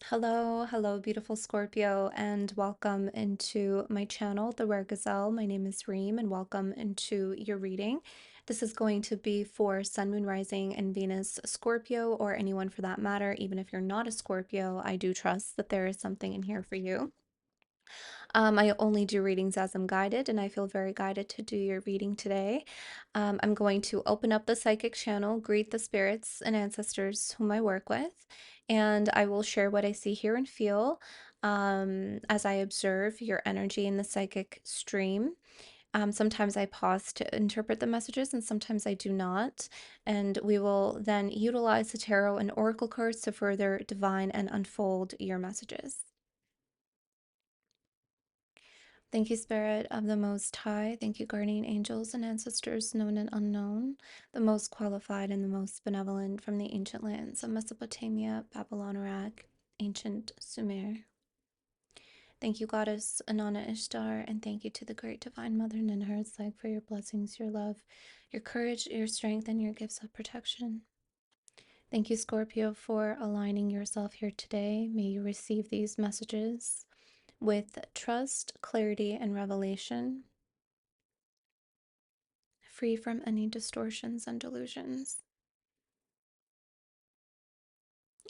Hello, beautiful Scorpio, and welcome into my channel, The Rare Gazelle. My name is Reem, and welcome into your reading. This is going to be for Sun, Moon, Rising, and Venus Scorpio, or anyone for that matter. Even if you're not a Scorpio, I do trust that there is something in here for you. I only do readings as I'm guided, and I feel very guided to do your reading today. I'm going to open up the psychic channel, greet the spirits and ancestors whom I work with, and I will share what I see, hear, and feel as I observe your energy in the psychic stream. Sometimes I pause to interpret the messages, and sometimes I do not. And we will then utilize the tarot and oracle cards to further divine and unfold your messages. Thank you, Spirit of the Most High. Thank you, guardian angels and ancestors known and unknown, the most qualified and the most benevolent from the ancient lands of Mesopotamia, Babylon, Iraq, ancient Sumer. Thank you, Goddess Anana Ishtar, and thank you to the great divine Mother Ninhursag for your blessings, your love, your courage, your strength, and your gifts of protection. Thank you, Scorpio, for aligning yourself here today. May you receive these messages with trust, clarity, and revelation, free from any distortions and delusions.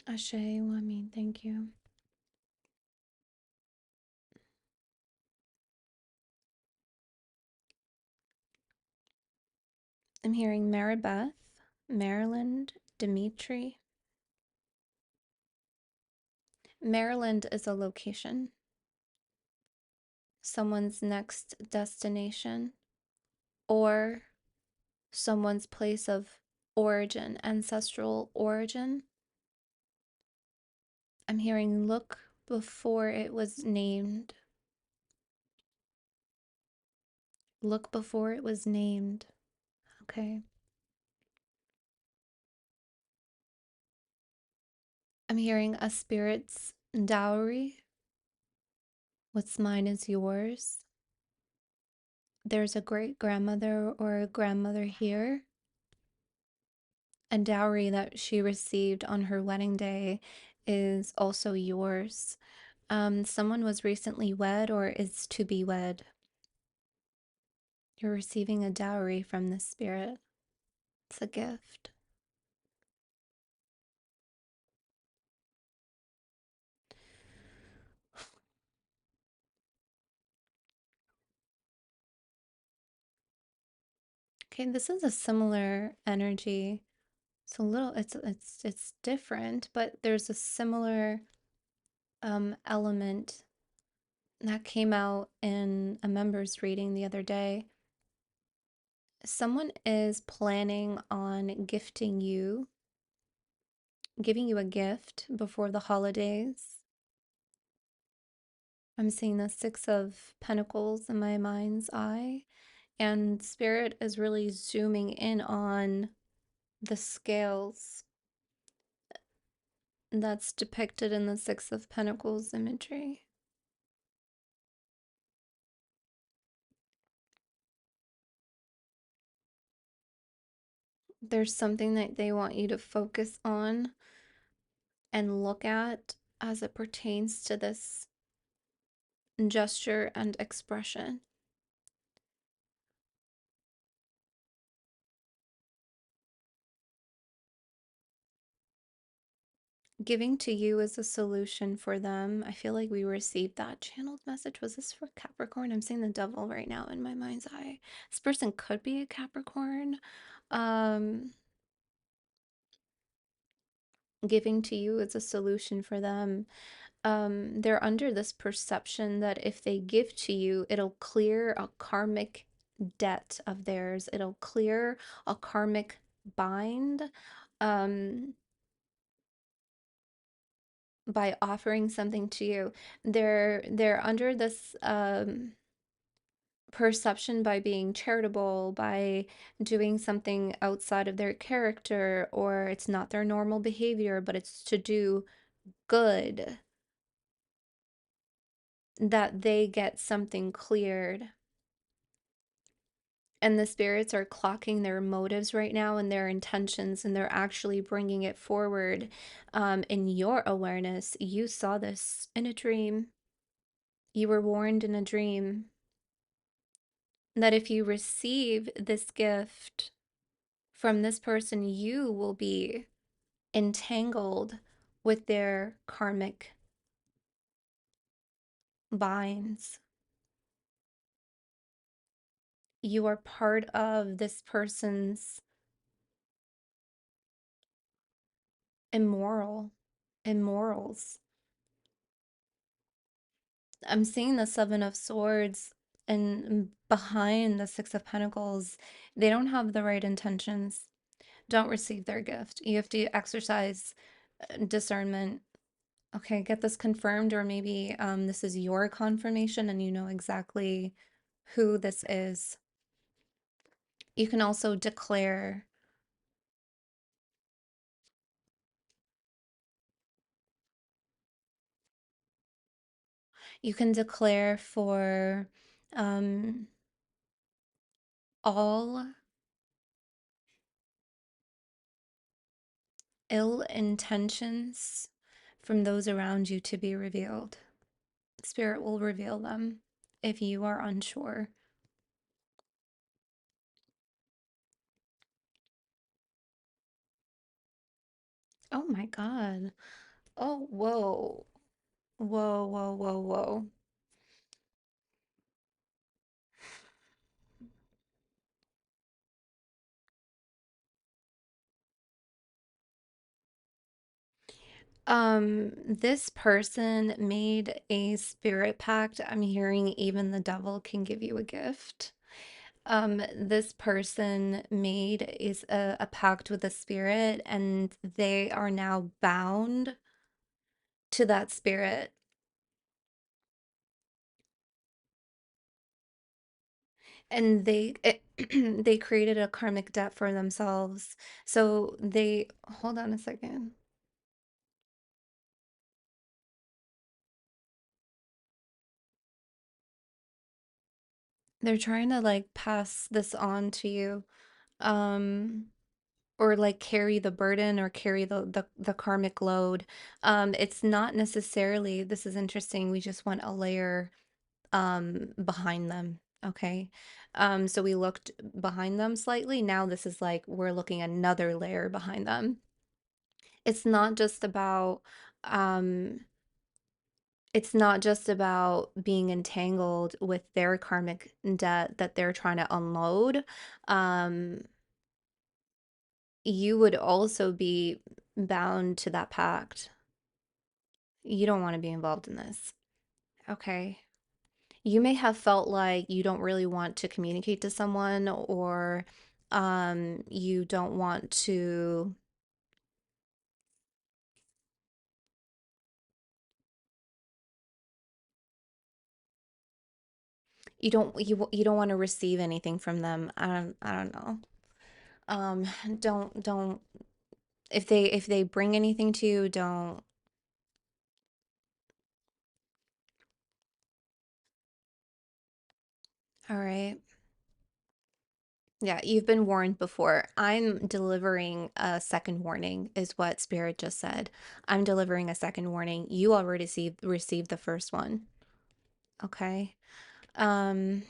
Ashe, Wamin, thank you. I'm hearing Maribeth, Maryland, Dimitri. Maryland is a location, someone's next destination, or someone's place of origin, ancestral origin. I'm hearing look before it was named. Look before it was named. Okay. I'm hearing a spirit's dowry. What's mine is yours. There's a great grandmother or a grandmother here. A dowry that she received on her wedding day is also yours. Someone was recently wed or is to be wed. You're receiving a dowry from the spirit. It's a gift. Okay, this is a similar energy. It's a little, it's different, but there's a similar element that came out in a member's reading the other day. Someone is planning on gifting you, giving you a gift before the holidays. I'm seeing the Six of Pentacles in my mind's eye, and Spirit is really zooming in on the scales that's depicted in the Six of Pentacles imagery. There's something that they want you to focus on and look at as it pertains to this gesture and expression. Giving to you is a solution for them. I feel like we received that channeled message. Was this for Capricorn? I'm seeing the devil right now in my mind's eye. This person could be a Capricorn. Giving to you is a solution for them. They're under this perception that if they give to you, it'll clear a karmic debt of theirs. It'll clear a karmic bind. Um, by offering something to you, they're under this perception, by being charitable, by doing something outside of their character, or it's not their normal behavior, but it's to do good, that they get something cleared. And the spirits are clocking their motives right now and their intentions, and they're actually bringing it forward in your awareness. You saw this in a dream. You were warned in a dream that if you receive this gift from this person, you will be entangled with their karmic binds. You are part of this person's immoral immorals. I'm seeing the Seven of Swords, and behind the Six of Pentacles, they don't have the right intentions. Don't receive their gift. You have to exercise discernment. Okay, get this confirmed, or maybe this is your confirmation and you know exactly who this is. You can also declare, you can declare for um, all ill intentions from those around you to be revealed. Spirit will reveal them if you are unsure. Oh my God. Oh, whoa. Whoa, whoa, whoa, whoa. This person made a spirit pact. I'm hearing even the devil can give you a gift. This person made is a pact with a spirit, and they are now bound to that spirit. And they created a karmic debt for themselves. So they, hold on a second. They're trying to like pass this on to you. Um, or like carry the burden or carry the karmic load. It's not necessarily, this is interesting. We just went a layer behind them. Okay. So we looked behind them slightly. Now this is like we're looking another layer behind them. It's not just about um it's not just about being entangled with their karmic debt that they're trying to unload. Um, you would also be bound to that pact. You don't want to be involved in this. Okay. You may have felt like you don't really want to communicate to someone, or you don't want to, you don't want to receive anything from them. I don't know. Um, don't if they bring anything to you, don't. All right. Yeah, you've been warned before. I'm delivering a second warning, is what Spirit just said. I'm delivering a second warning. You already received the first one. Okay. Um,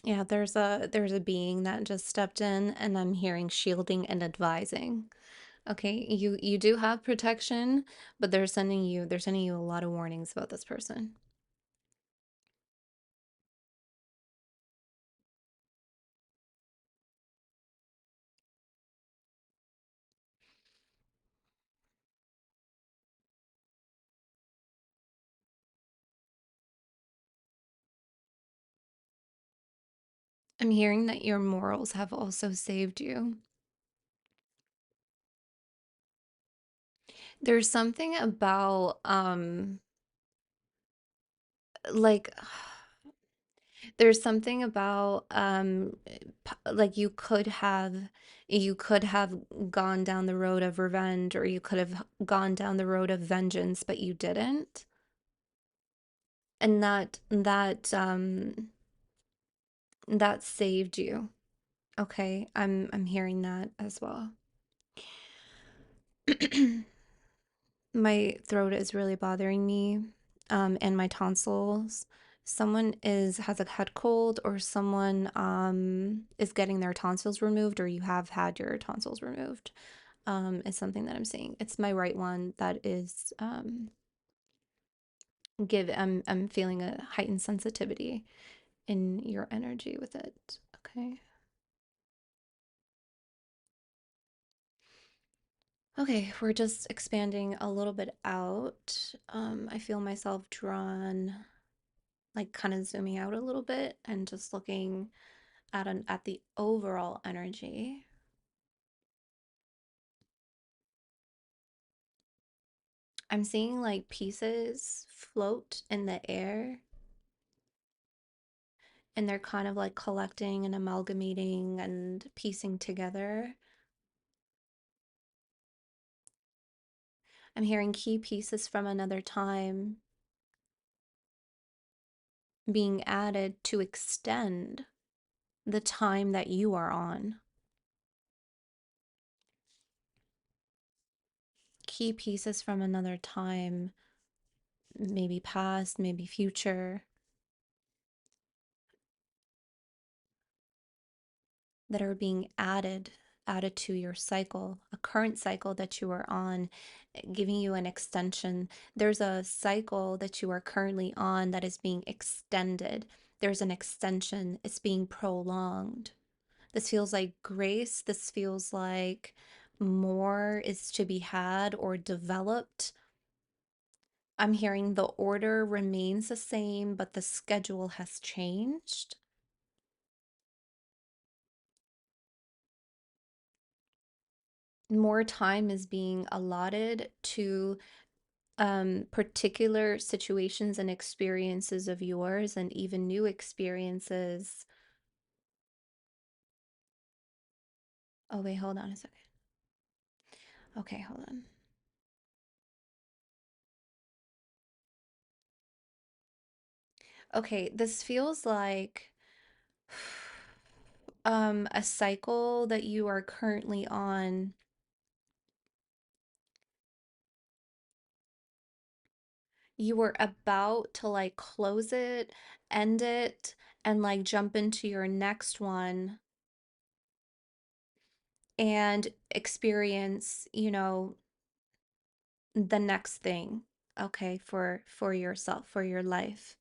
yeah, there's a being that just stepped in, and I'm hearing shielding and advising. Okay, you do have protection, but they're sending you a lot of warnings about this person. I'm hearing that your morals have also saved you. There's something about like There's something about like you could have gone down the road of revenge, or you could have gone down the road of vengeance, but you didn't. And that saved you. Okay, I'm hearing that as well. My throat is really bothering me, and my tonsils. Someone is has a head cold, or someone is getting their tonsils removed, or you have had your tonsils removed. Is something that I'm seeing. It's my right one that is I'm feeling a heightened sensitivity in your energy with it. Okay. Okay, we're just expanding a little bit out. I feel myself drawn, like kind of zooming out a little bit and just looking at the overall energy. I'm seeing like pieces float in the air, and they're kind of like collecting and amalgamating and piecing together. I'm hearing key pieces from another time being added to extend the time that you are on. Key pieces from another time, maybe past, maybe future, that are being added to your cycle, a current cycle that you are on, giving you an extension. There's a cycle that you are currently on that is being extended. There's an extension, it's being prolonged. This feels like grace. This feels like more is to be had or developed. I'm hearing the order remains the same, but the schedule has changed. More time is being allotted to particular situations and experiences of yours, and even new experiences. Oh, wait, hold on a second. Okay, hold on. Okay, this feels like a cycle that you are currently on. You were about to like close it, end it, and like jump into your next one and experience, the next thing, okay, for yourself, for your life.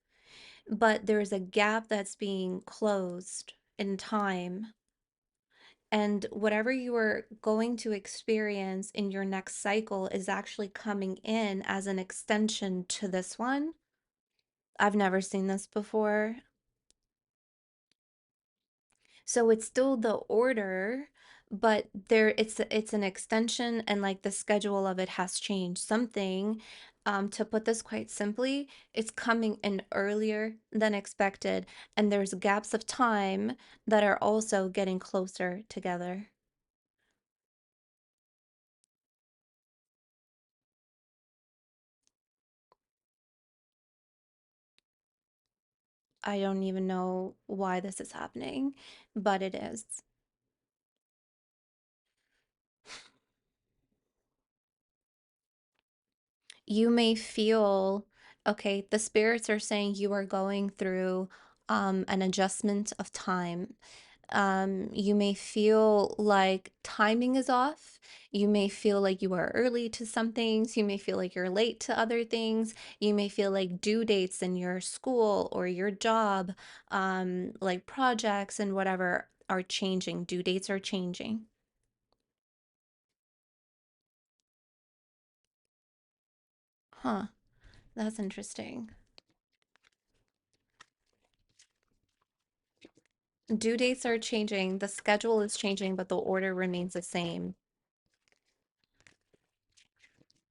But there's a gap that's being closed in time, and whatever you are going to experience in your next cycle is actually coming in as an extension to this one. I've never seen this before. So it's still the order, but it's an extension, and like the schedule of it has changed. Something, to put this quite simply, it's coming in earlier than expected, and there's gaps of time that are also getting closer together. I don't even know why this is happening, but it is. You may feel, okay, the spirits are saying you are going through an adjustment of time. You may feel like timing is off. You may feel like you are early to some things. You may feel like you're late to other things. You may feel like due dates in your school or your job, like projects and whatever, are changing. Due dates are changing. Huh, that's interesting. Due dates are changing, the schedule is changing, but the order remains the same.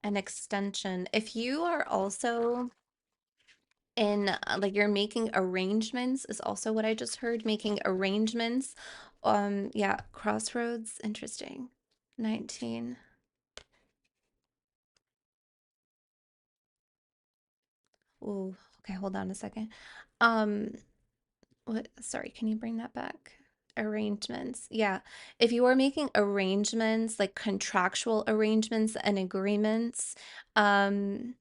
An extension. If you are also in like you're making arrangements is also what I just heard. Making arrangements. Yeah, crossroads. Interesting. 19. Ooh, okay, hold on a second. Um, what, sorry, can you bring that back? Arrangements. Yeah. If you are making arrangements, like contractual arrangements and agreements, um,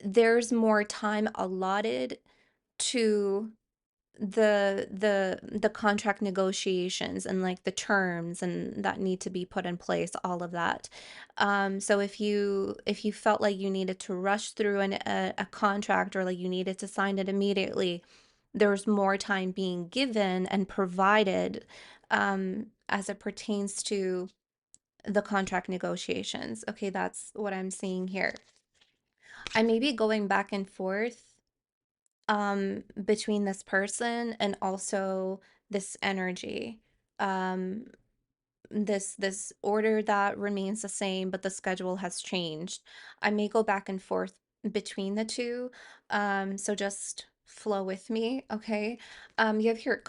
there's more time allotted to the contract negotiations and like the terms and that need to be put in place, all of that. So if you felt like you needed to rush through a contract or like you needed to sign it immediately, there's more time being given and provided as it pertains to the contract negotiations. Okay, that's what I'm seeing here. I may be going back and forth between this person and also this energy. Um this order that remains the same, but the schedule has changed. I may go back and forth between the two. So just flow with me, okay? You have here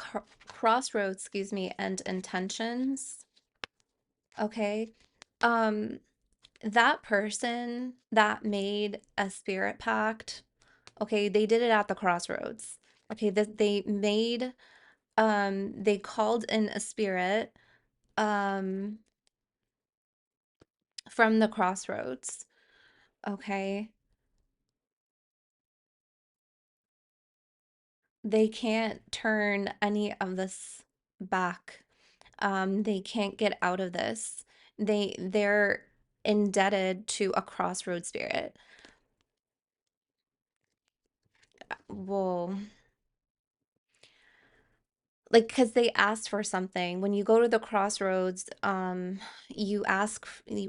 crossroads, excuse me, and intentions, okay? Um, that person that made a spirit pact, okay, they did it at the crossroads. Okay, that they made they called in a spirit um from the crossroads. Okay. They can't turn any of this back. They can't get out of this. They're indebted to a crossroad spirit. Well, like because they asked for something. When you go to the crossroads, you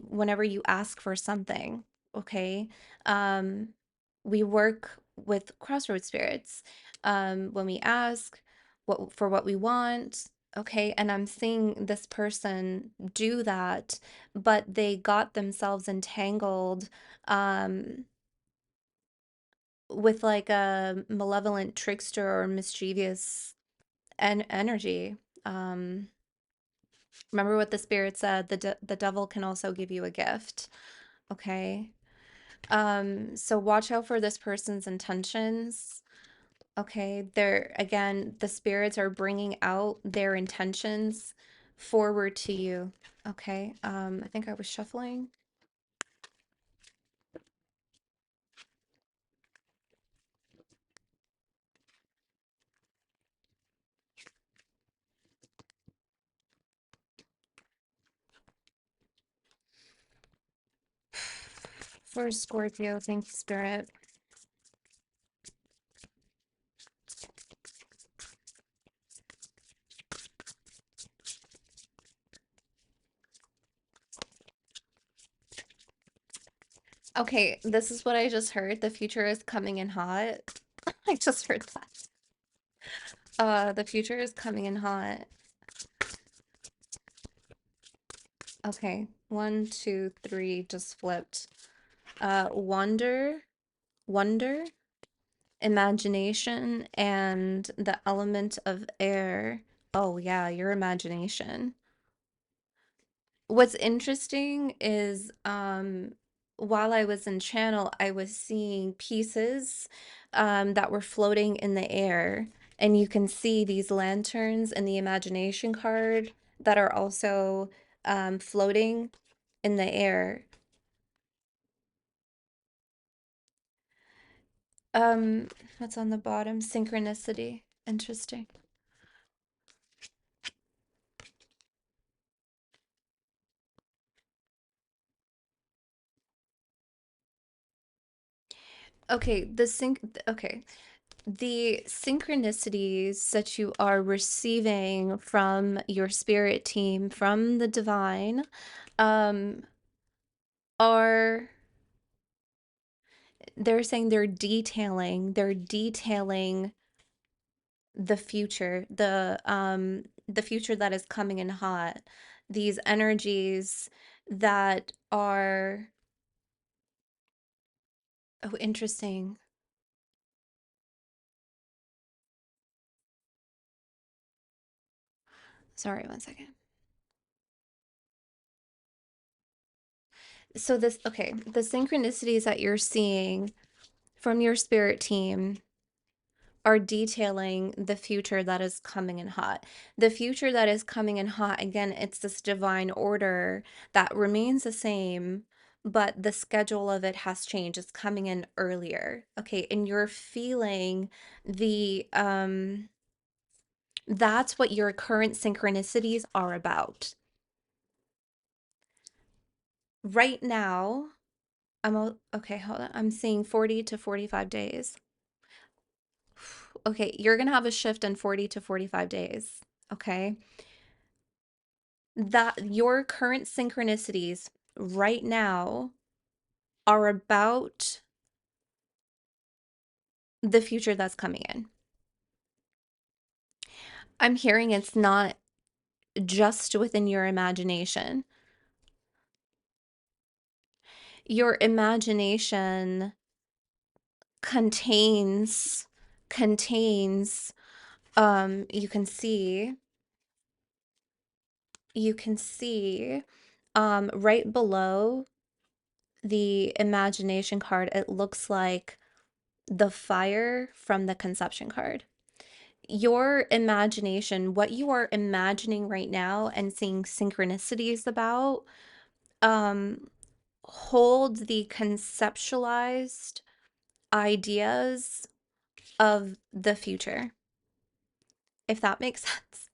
whenever you ask for something, okay? um we work with crossroad spirits when we ask what we want, okay? And I'm seeing this person do that, but they got themselves entangled um with like a malevolent trickster or mischievous energy. Um, Remember what the spirit said, the devil can also give you a gift, okay? So watch out for this person's intentions, okay? They're again, the spirits are bringing out their intentions forward to you, okay? I think I was shuffling for Scorpio. Thank you, spirit. Okay, this is what I just heard. The future is coming in hot. I just heard that. The future is coming in hot. Okay, one, two, three just flipped. Wonder, imagination, and the element of air. Oh yeah, your imagination. What's interesting is while I was in channel, I was seeing pieces that were floating in the air, and you can see these lanterns and the imagination card that are also floating in the air. Um, what's on the bottom? Synchronicity. Interesting. Okay, okay. The synchronicities that you are receiving from your spirit team, from the divine, um, are they're saying they're detailing the future that is coming in hot. These energies that are, oh, interesting. Sorry, one second. So this, okay, the synchronicities that you're seeing from your spirit team are detailing the future that is coming in hot. The future that is coming in hot, again, it's this divine order that remains the same, but the schedule of it has changed. It's coming in earlier. Okay, and you're feeling the that's what your current synchronicities are about. Right now, okay, hold on. I'm seeing 40 to 45 days. Okay, you're going to have a shift in 40 to 45 days. Okay. That your current synchronicities right now are about the future that's coming in. I'm hearing it's not just within your imagination. Your imagination contains you can see right below the imagination card, it looks like the fire from the conception card. Your imagination, what you are imagining right now and seeing synchronicities about, um, hold the conceptualized ideas of the future, if that makes sense.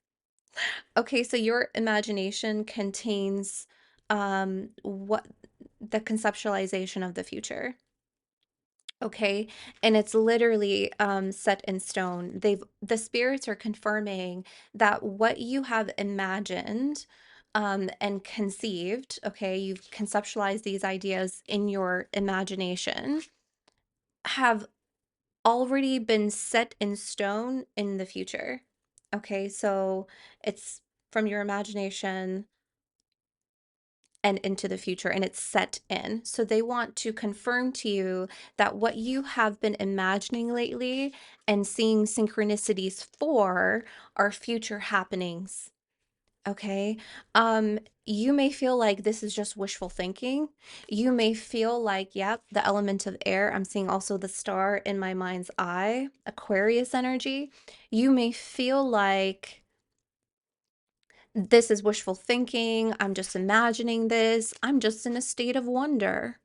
Okay, so your imagination contains what the conceptualization of the future. Okay, and it's literally set in stone. The spirits are confirming that what you have imagined and conceived, okay, you've conceptualized these ideas in your imagination, have already been set in stone in the future. Okay, so it's from your imagination and into the future, and it's set in. So they want to confirm to you that what you have been imagining lately and seeing synchronicities for are future happenings. Okay. You may feel like this is just wishful thinking. You may feel like, yep, the element of air. I'm seeing also the star in my mind's eye, Aquarius energy. You may feel like this is wishful thinking. I'm just imagining this. I'm just in a state of wonder.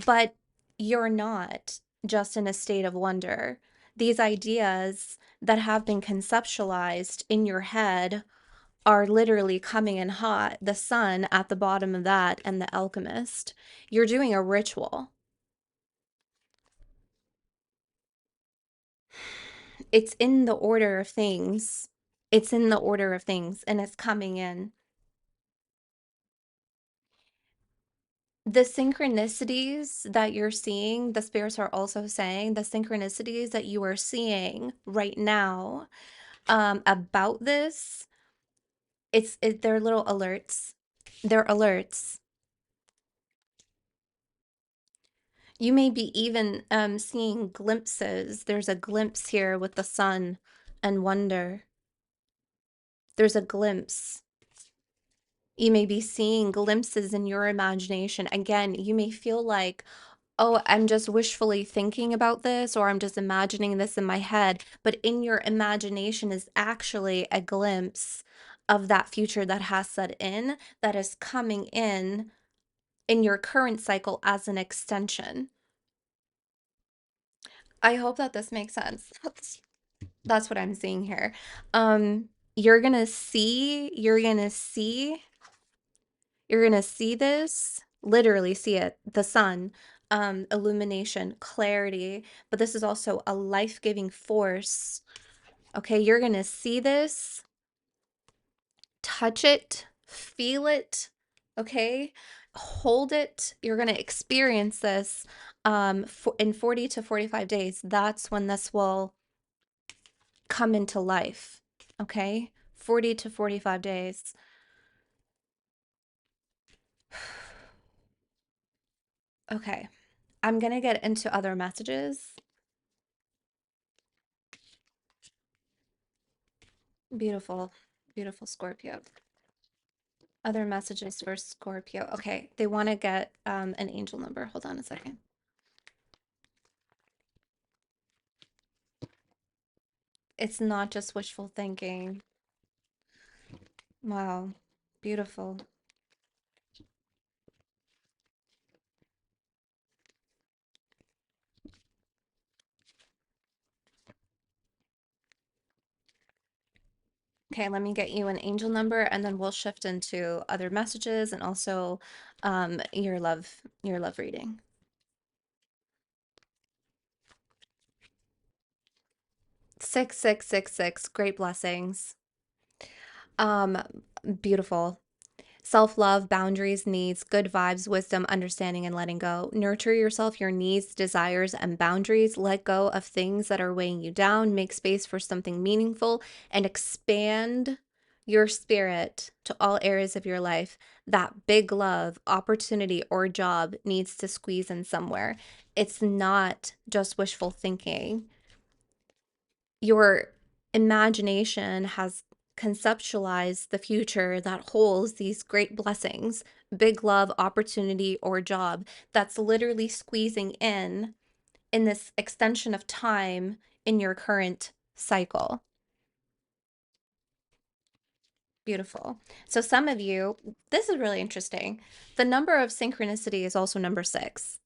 But you're not just in a state of wonder. These ideas that have been conceptualized in your head are literally coming in hot. The sun at the bottom of that and the alchemist. You're doing a ritual. It's in the order of things. It's in the order of things and it's coming in. The synchronicities that you're seeing, the spirits are also saying the synchronicities that you are seeing right now about this, they're little alerts. They're alerts. You may be even seeing glimpses. There's a glimpse here with the sun and wonder. There's a glimpse. You may be seeing glimpses in your imagination. Again, you may feel like, oh, I'm just wishfully thinking about this, or I'm just imagining this in my head. But in your imagination is actually a glimpse of that future that has set in, that is coming in your current cycle as an extension. I hope that this makes sense. That's what I'm seeing here. You're gonna see this, literally see it, the sun, illumination, clarity, but this is also a life-giving force. Okay, you're gonna see this, touch it, feel it, okay? Hold it. You're gonna experience this in 40 to 45 days. That's when this will come into life, okay? 40 to 45 days. Okay, I'm gonna get into other messages. Beautiful. Beautiful Scorpio. Other messages for Scorpio. Okay, they want to get an angel number. Hold on a second. It's not just wishful thinking. Wow, beautiful. Okay, let me get you an angel number and then we'll shift into other messages and also your love reading. 6666, great blessings. Um, Beautiful. Self-love, boundaries, needs, good vibes, wisdom, understanding, and letting go. Nurture yourself, your needs, desires, and boundaries. Let go of things that are weighing you down. Make space for something meaningful and expand your spirit to all areas of your life. That big love, opportunity, or job needs to squeeze in somewhere. It's not just wishful thinking. Your imagination has conceptualized the future that holds these great blessings, big love, opportunity, or job that's literally squeezing in this extension of time in your current cycle. Beautiful. So some of you, this is really interesting. The number of synchronicity is also number 6.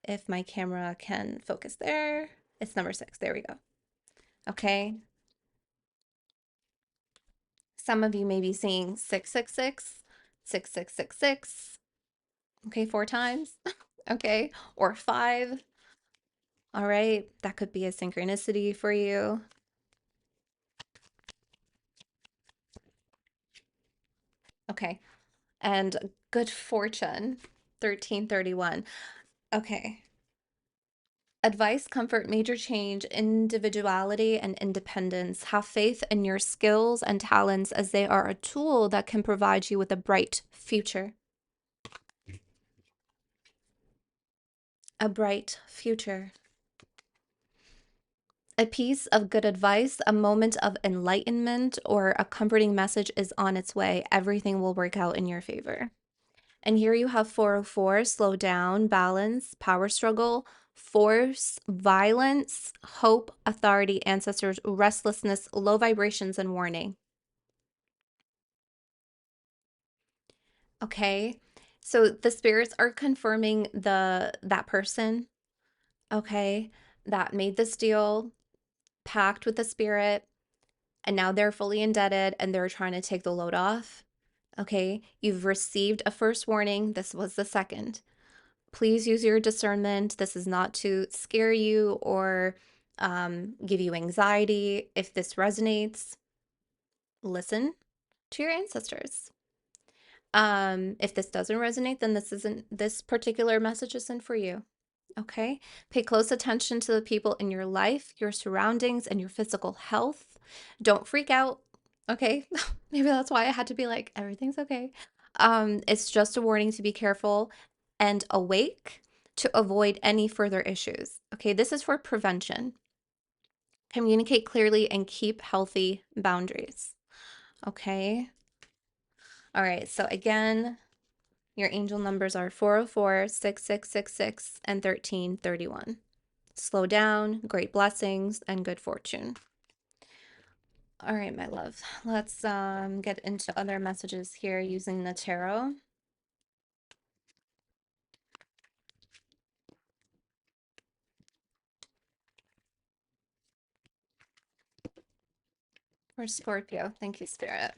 If my camera can focus there, it's number 6. There we go. Okay. Some of you may be seeing 666, 6666, okay, 4 times, okay, or 5. All right, that could be a synchronicity for you. Okay, and good fortune, 1331. Okay. Advice, comfort, major change, individuality, and independence. Have faith in your skills and talents as they are a tool that can provide you with a bright future. A bright future. A piece of good advice, a moment of enlightenment, or a comforting message is on its way. Everything will work out in your favor. And here you have 404, slow down, balance, power struggle, force, violence, hope, authority, ancestors, restlessness, low vibrations, and warning. Okay. So the spirits are confirming that person, okay, that made this deal, pact with the spirit, and now they're fully indebted and they're trying to take the load off. Okay, you've received a first warning. This was the second. Please use your discernment. This is not to scare you or give you anxiety. If this resonates, listen to your ancestors. If this doesn't resonate, then this particular message isn't for you. Okay. Pay close attention to the people in your life, your surroundings, and your physical health. Don't freak out. Okay. Maybe that's why I had to be like, everything's okay. It's just a warning to be careful and awake to avoid any further issues. Okay. This is for prevention. Communicate clearly and keep healthy boundaries. Okay. All right. So again, your angel numbers are 404, 6666, and 1331. Slow down, great blessings, and good fortune. All right, my love. Let's get into other messages here using the tarot. For Scorpio. Thank you, Spirit.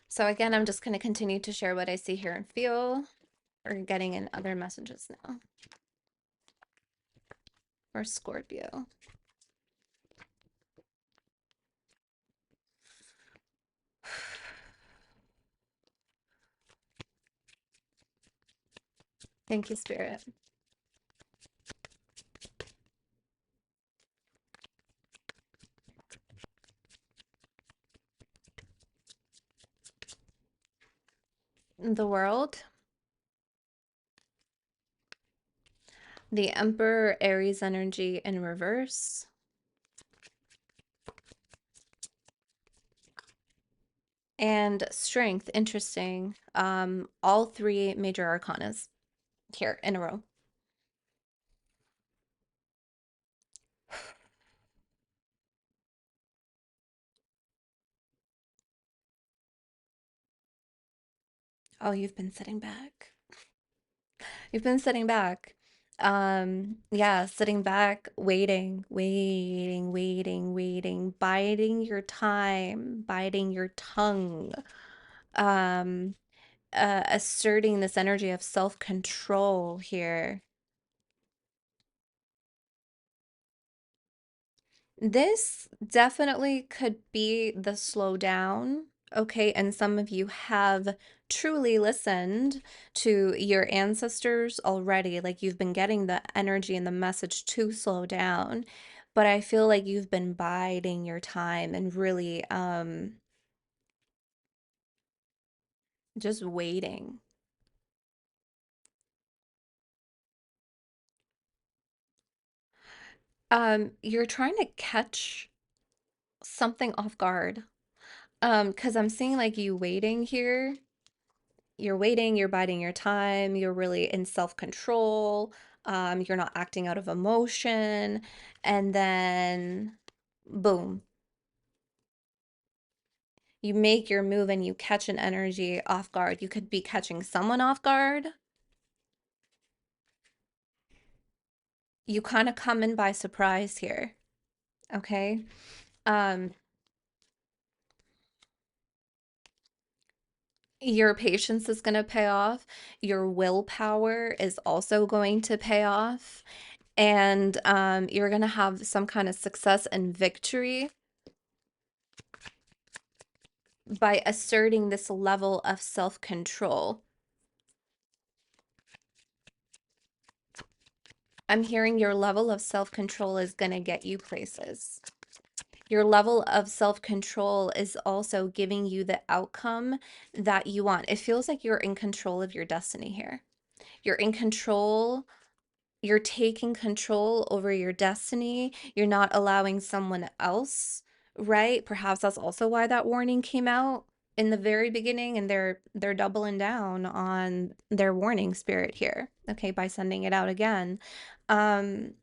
So again, I'm just going to continue to share what I see, hear, and feel. We're getting in other messages now. For Scorpio. Thank you, Spirit. The World. The Emperor, Aries energy in reverse. And strength, interesting. All three major arcanas here in a row. Oh, you've been sitting back. You've been sitting back. Yeah, sitting back, waiting, waiting, waiting, waiting, biding your time, biting your tongue. Um, Asserting this energy of self-control here. This definitely could be the slowdown, okay? And some of you have truly listened to your ancestors already. Like you've been getting the energy and the message to slow down. But I feel like you've been biding your time and really just waiting. You're trying to catch something off guard. Because I'm seeing like you waiting here. You're waiting, you're biding your time, you're really in self-control, you're not acting out of emotion, and then boom, you make your move and you catch an energy off guard. You could be catching someone off guard. You kind of come in by surprise here, okay? Um, your patience is going to pay off. Your willpower is also going to pay off. And you're going to have some kind of success and victory by asserting this level of self-control. I'm hearing your level of self-control is going to get you places. Your level of self-control is also giving you the outcome that you want. It feels like you're in control of your destiny here. You're in control. You're taking control over your destiny. You're not allowing someone else, right? Perhaps that's also why that warning came out in the very beginning, and they're doubling down on their warning spirit here, okay, by sending it out again. Um,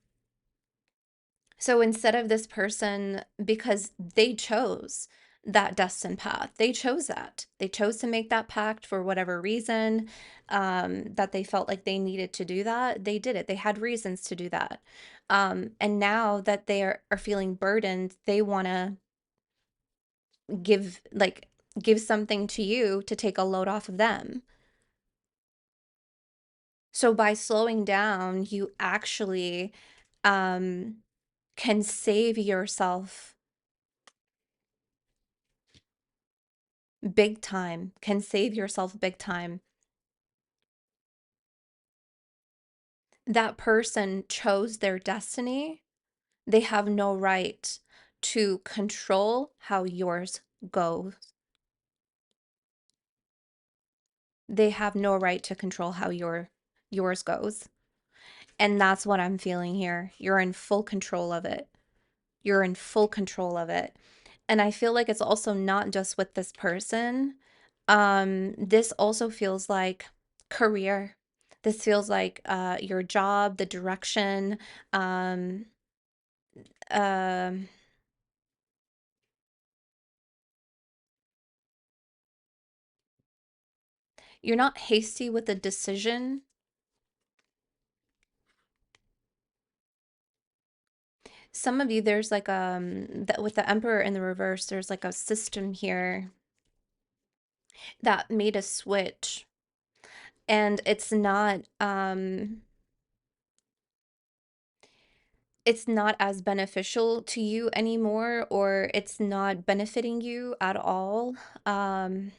so instead of this person, because they chose that destined path, they chose that. They chose to make that pact for whatever reason, that they felt like they needed to do that. They did it. They had reasons to do that. And now that are feeling burdened, they want to give, like, give something to you to take a load off of them. So by slowing down, you actually um, can save yourself big time, can save yourself big time. That person chose their destiny. They have no right to control how yours goes. They have no right to control how yours goes. And that's what I'm feeling here. You're in full control of it. You're in full control of it. And I feel like it's also not just with this person. This also feels like career. This feels like your job, the direction. Um, um, you're not hasty with a decision. Some of you, there's like with the Emperor in the reverse, there's like a system here that made a switch, and it's not as beneficial to you anymore, or it's not benefiting you at all. Um,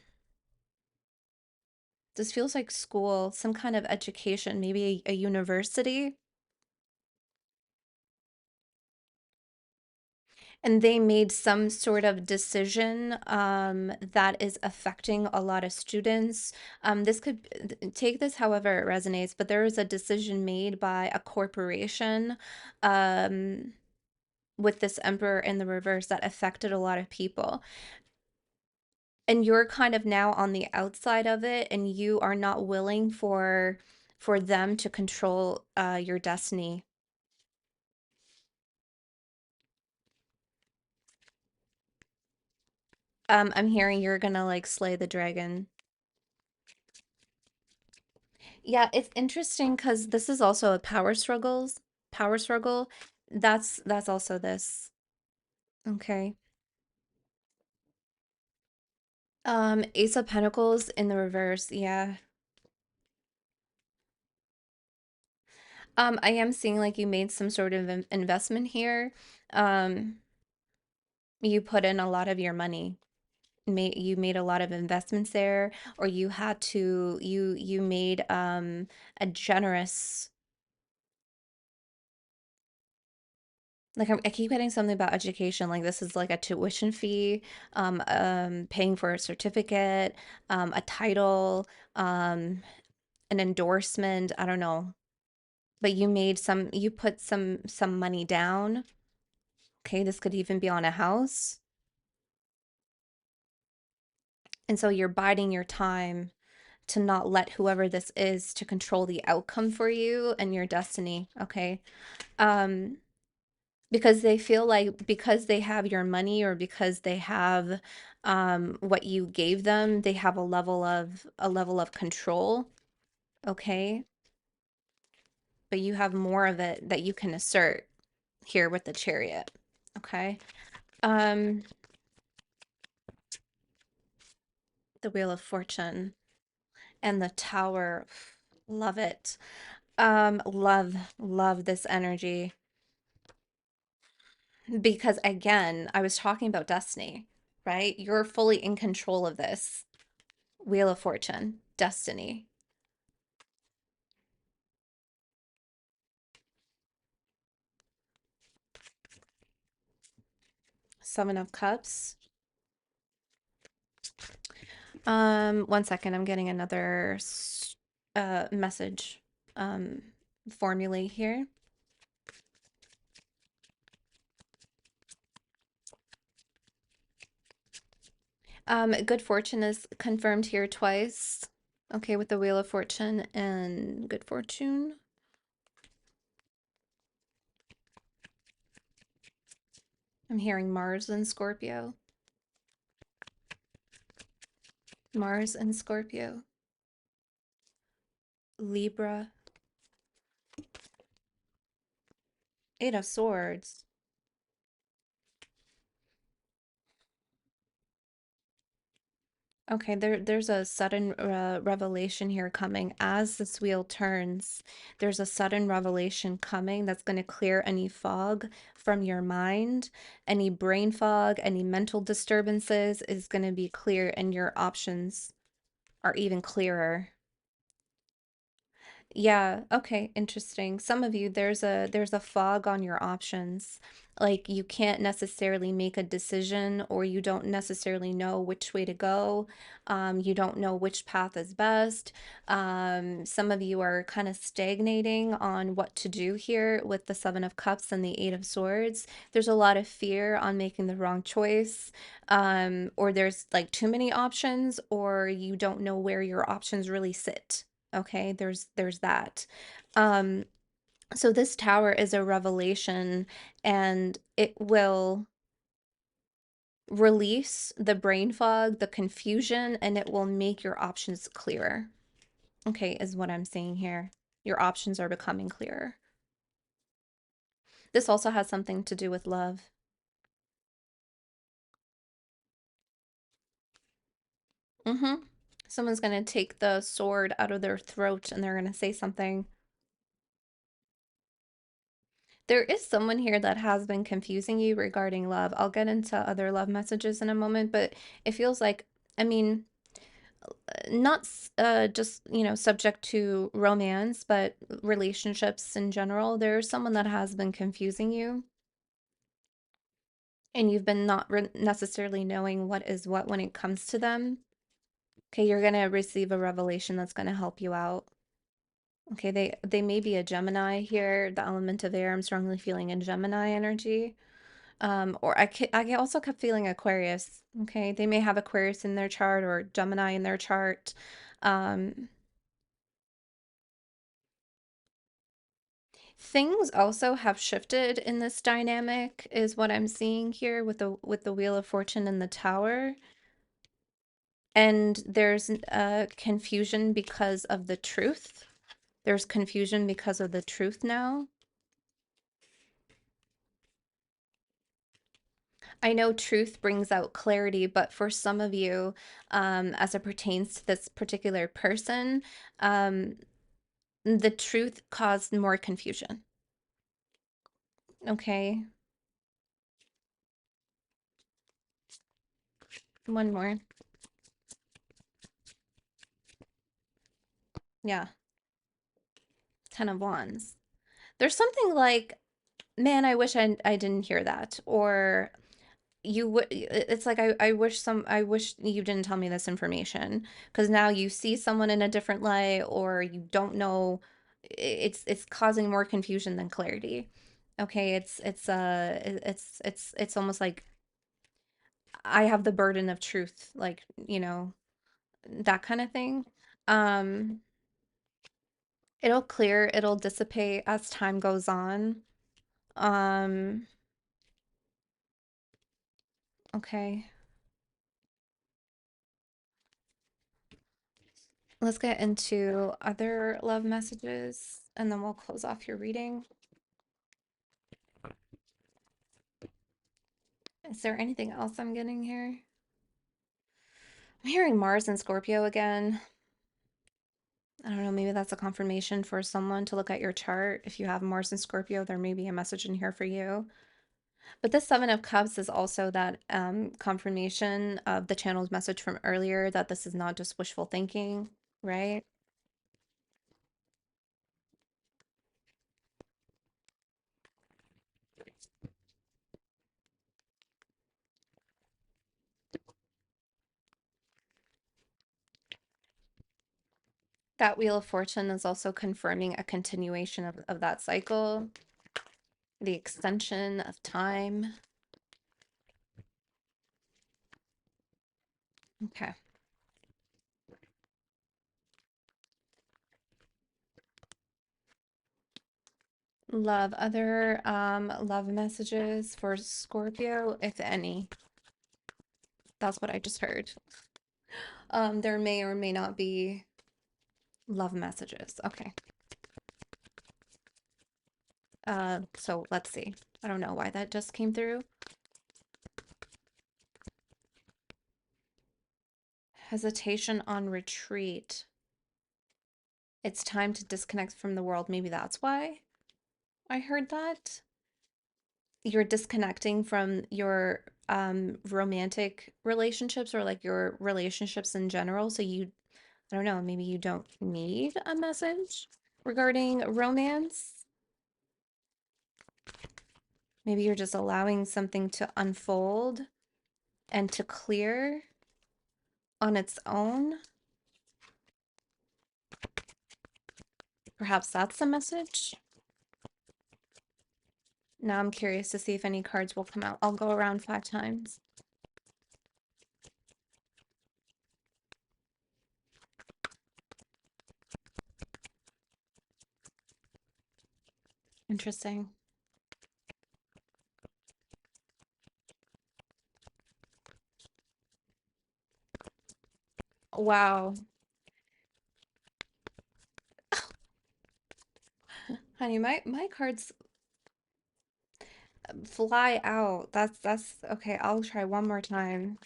this feels like school, some kind of education, maybe a university. And they made some sort of decision that is affecting a lot of students. This could take this however it resonates, but there was a decision made by a corporation um, with this emperor in the reverse that affected a lot of people. and you're kind of now on the outside of it, and you are not willing for them to control your destiny. I'm hearing you're gonna like slay the dragon. Yeah, it's interesting because this is also a power struggle. That's also this. Okay. Ace of Pentacles in the reverse, yeah. I am seeing like you made some sort of investment here. Um, you put in a lot of your money. You made a lot of investments there, or you had to you made a generous, like I keep getting something about education, like this is like a tuition fee, paying for a certificate, a title, an endorsement, I don't know. But you put some money down. Okay, this could even be on a house. And so you're biding your time to not let whoever this is to control the outcome for you and your destiny, okay? Um, because they feel like because they have your money or because they have what you gave them, they have a level of control, okay? But you have more of it that you can assert here with the chariot, okay? Um, the Wheel of Fortune and the Tower, love it. Love this energy because again, I was talking about destiny, right? You're fully in control of this. Wheel of Fortune, destiny. Seven of Cups. One second, I'm getting another message formulae here. Good fortune is confirmed here twice. Okay, with the Wheel of Fortune and good fortune. I'm hearing Mars and Scorpio. Mars and Scorpio. Libra. Eight of Swords. Okay, there's a sudden revelation here coming as this wheel turns. There's a sudden revelation coming that's going to clear any fog from your mind. Any brain fog, any mental disturbances is going to be clear, and your options are even clearer. Yeah, okay, interesting. Some of you, there's a fog on your options. Like you can't necessarily make a decision or you don't necessarily know which way to go. You don't know which path is best. Some of you are kind of stagnating on what to do here with the Seven of Cups and the Eight of Swords. There's a lot of fear on making the wrong choice. Or there's like too many options, or you don't know where your options really sit. Okay, there's that. Um, so this tower is a revelation and it will release the brain fog, the confusion, and it will make your options clearer. Okay, is what I'm saying here. Your options are becoming clearer. This also has something to do with love. Mm-hmm. Someone's gonna take the sword out of their throat and they're gonna say something. There is someone here that has been confusing you regarding love. I'll get into other love messages in a moment, but it feels like, I mean, not just, subject to romance, but relationships in general. There's someone that has been confusing you, and you've been not necessarily knowing what is what when it comes to them. Okay, you're gonna receive a revelation that's gonna help you out. Okay, they may be a Gemini here, the element of air. I'm strongly feeling in Gemini energy. Or I also kept feeling Aquarius. Okay, they may have Aquarius in their chart or Gemini in their chart. Um, Things also have shifted in this dynamic, is what I'm seeing here with the Wheel of Fortune and the Tower. And there's confusion because of the truth. There's confusion because of the truth now. I know truth brings out clarity, but for some of you, as it pertains to this particular person, um, the truth caused more confusion. Okay, one more. Yeah, Ten of Wands. There's something like, man, I wish I didn't hear that. Or you would, it's like, I wish you didn't tell me this information, because now you see someone in a different light, or you don't know. It's causing more confusion than clarity. Okay, it's almost like I have the burden of truth, like, that kind of thing. Um, it'll clear, it'll dissipate as time goes on. Um, okay. Let's get into other love messages and then we'll close off your reading. Is there anything else I'm getting here? I'm hearing Mars and Scorpio again. I don't know, maybe that's a confirmation for someone to look at your chart. If you have Mars and Scorpio, there may be a message in here for you. But this Seven of Cups is also that confirmation of the channel's message from earlier, that this is not just wishful thinking, right? That Wheel of Fortune is also confirming a continuation of that cycle, the extension of time. Okay. Love. Other love messages for Scorpio, if any. That's what I just heard. There may or may not be love messages. Okay. So let's see. I don't know why that just came through. Hesitation on retreat. It's time to disconnect from the world. Maybe that's why I heard that. You're disconnecting from your romantic relationships, or like your relationships in general. So I don't know, maybe you don't need a message regarding romance. Maybe you're just allowing something to unfold and to clear on its own. Perhaps that's the message. Now I'm curious to see if any cards will come out. I'll go around 5 times. Interesting. Wow. Honey, my cards fly out. That's okay. I'll try one more time.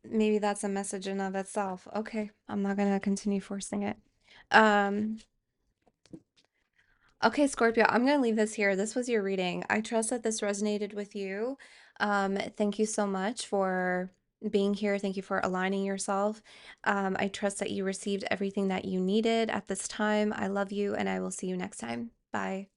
Maybe that's a message in of itself. Okay, I'm not gonna continue forcing it. Um, okay, Scorpio, I'm gonna leave this here. This was your reading. I trust that this resonated with you. Thank you so much for being here. Thank you for aligning yourself. I trust that you received everything that you needed at this time. I love you, and I will see you next time. Bye.